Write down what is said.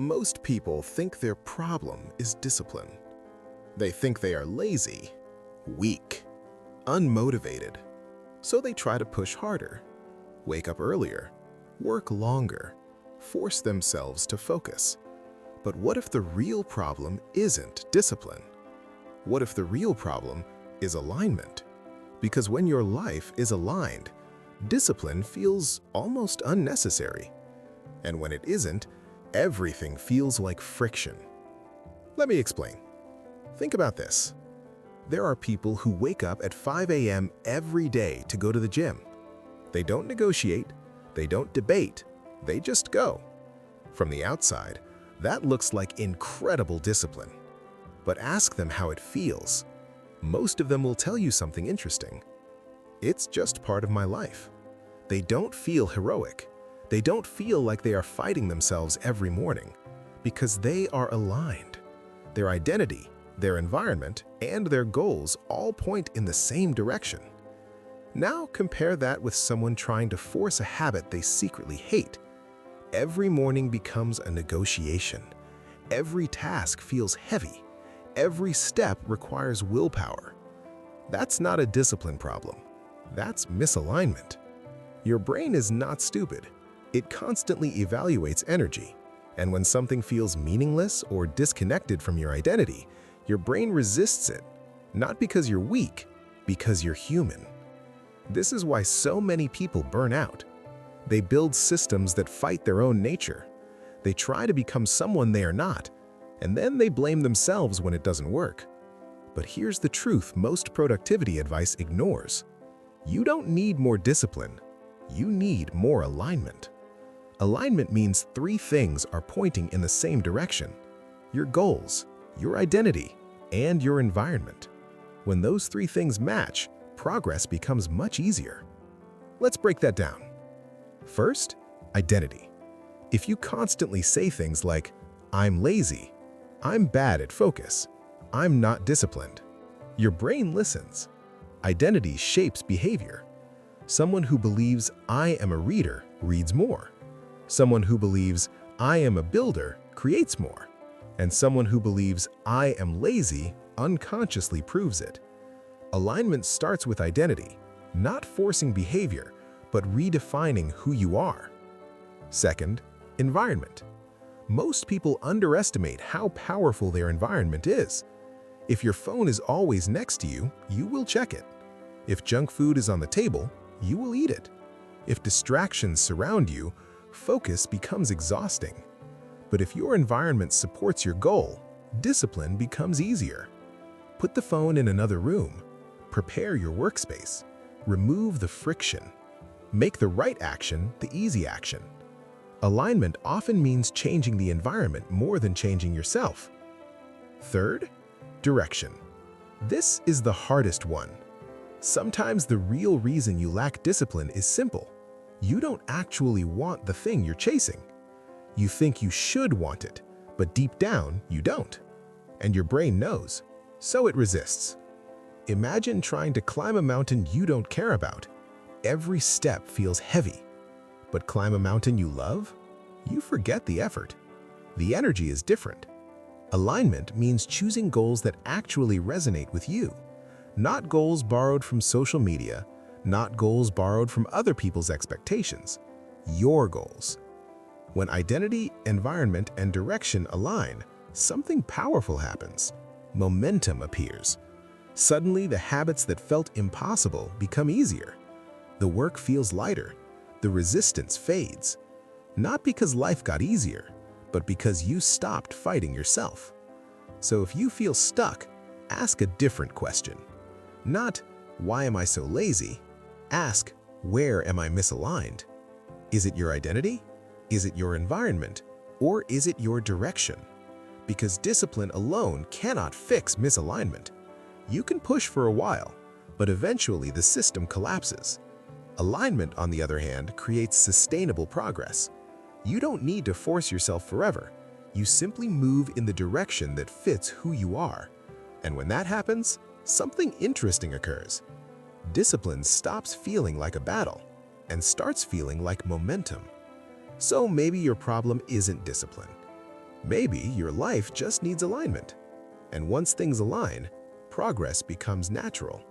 Most people think their problem is discipline. They think they are lazy, weak, unmotivated. So they try to push harder, wake up earlier, work longer, force themselves to focus. But what if the real problem isn't discipline? What if the real problem is alignment? Because when your life is aligned, discipline feels almost unnecessary. And when it isn't, everything feels like friction. Let me explain. Think about this. There are people who wake up at 5 a.m. every day to go to the gym. They don't negotiate, they don't debate, they just go. From the outside, that looks like incredible discipline. But ask them how it feels. Most of them will tell you something interesting. It's just part of my life. They don't feel heroic. They don't feel like they are fighting themselves every morning because they are aligned. Their identity, their environment, and their goals all point in the same direction. Now compare that with someone trying to force a habit they secretly hate. Every morning becomes a negotiation. Every task feels heavy. Every step requires willpower. That's not a discipline problem. That's misalignment. Your brain is not stupid. It constantly evaluates energy, and when something feels meaningless or disconnected from your identity, your brain resists it, not because you're weak, because you're human. This is why so many people burn out. They build systems that fight their own nature. They try to become someone they are not, and then they blame themselves when it doesn't work. But here's the truth most productivity advice ignores. You don't need more discipline. You need more alignment. Alignment means three things are pointing in the same direction: your goals, your identity, and your environment. When those three things match, progress becomes much easier. Let's break that down. First, identity. If you constantly say things like, "I'm lazy," "I'm bad at focus," "I'm not disciplined," your brain listens. Identity shapes behavior. Someone who believes, "I am a reader," reads more. Someone who believes, "I am a builder," creates more. And someone who believes, "I am lazy," unconsciously proves it. Alignment starts with identity, not forcing behavior, but redefining who you are. Second, environment. Most people underestimate how powerful their environment is. If your phone is always next to you, you will check it. If junk food is on the table, you will eat it. If distractions surround you, focus becomes exhausting. But if your environment supports your goal, discipline becomes easier. Put the phone in another room. Prepare your workspace. Remove the friction. Make the right action the easy action. Alignment often means changing the environment more than changing yourself. Third, direction. This is the hardest one. Sometimes the real reason you lack discipline is simple. You don't actually want the thing you're chasing. You think you should want it, but deep down, you don't. And your brain knows, so it resists. Imagine trying to climb a mountain you don't care about. Every step feels heavy. But climb a mountain you love? You forget the effort. The energy is different. Alignment means choosing goals that actually resonate with you, not goals borrowed from social media, not goals borrowed from other people's expectations, your goals. When identity, environment, and direction align, something powerful happens. Momentum appears. Suddenly, the habits that felt impossible become easier. The work feels lighter. The resistance fades. Not because life got easier, but because you stopped fighting yourself. So if you feel stuck, ask a different question. Not, "Why am I so lazy?" Ask, "Where am I misaligned?" Is it your identity? Is it your environment? Or is it your direction? Because discipline alone cannot fix misalignment. You can push for a while, but eventually the system collapses. Alignment, on the other hand, creates sustainable progress. You don't need to force yourself forever. You simply move in the direction that fits who you are. And when that happens, something interesting occurs. Discipline stops feeling like a battle and starts feeling like momentum. So maybe your problem isn't discipline. Maybe your life just needs alignment. And once things align, progress becomes natural.